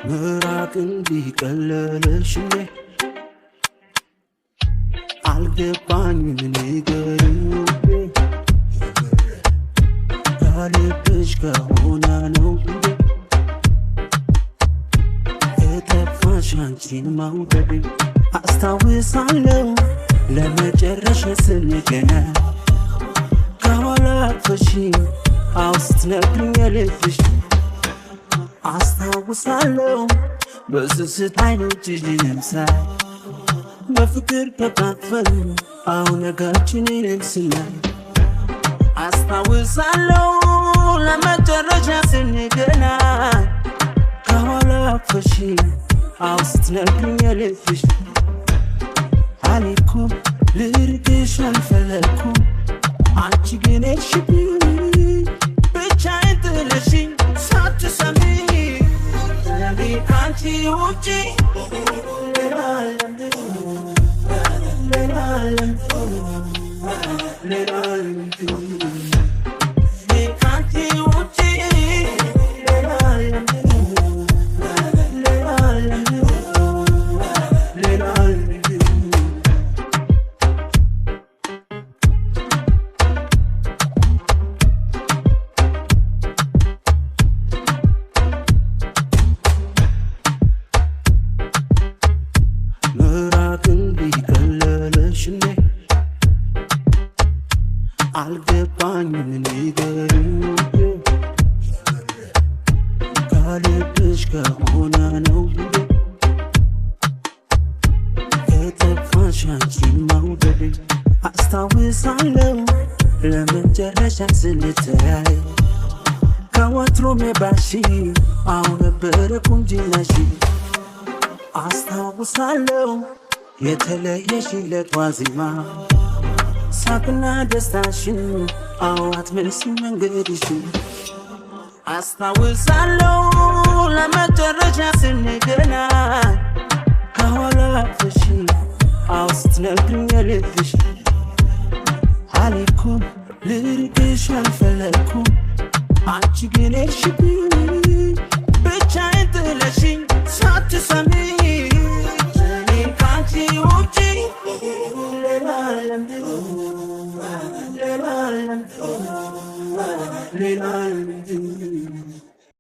ምራቅ እንዲቀለለሽ አልገባኝም ንገሪኝ ከልብሽ ከሆነ ነው የጠፋሽ አንቺን መውደድ አስታውሳለሁ ለመጨረሻ ስንገናኝ ከኋላ አቅፈሽኝ አዎ ስትነግሪኝ የልብሽ አስታውሳለሁ በስስት አይኖችሽን ሳይ በፍቅር ተቃጠል አዎ ነጋችንን ስናይ አስታውሳለሁ ለመጨረሻ ስንገናኝ ከኋላ አቅፈሽኝ አዎ ስትነግሪኝ የልብሽ አልሄድኩም ልርቅሽ አልፈለግኩም አንቺ ግን ሄድሽብኝ ብቻዬን ጥለሽኝ ሳትሰሚ ለኔ ካንቺ ውጪ ሌላ የለም ሌላ የለም ሌላ የለም ለኔ ካንቺ ውጪ ሌላ የለም ሌላ የለም ሌላ የለም ምራቅ እንዲቀለለሽ አልገባኝም ንገሪኝ ከልብሽ ከሆነ ነው የጠፋሽ አንቺን መውደድ አስታውሳለሁ ለመጨረሻ ስንተያይ ከወትሮም ባሺ አዎ ነበረ ቁንጅናሽ አስታውሳለሁ የተለየሽለት ዋዜማ ሳቅና ደስታሽን አዎ አትመልሽም መንገድሽን አስታውሳለሁ ለመጨረሻ ስንገናኝ ከኋላ አቅፈሽኝ አዎ ስትነግሪኝ የልብሽ አልሄድኩም ልርቅሽ አልፈለግኩም አንቺ ግን ሄድሽብኝ ብቻዬን ጥለሽኝ ሳትሰሚ ለኔ ካንቺ ውጪ ሌላ የለም ሌላ የለም ሌላ የለም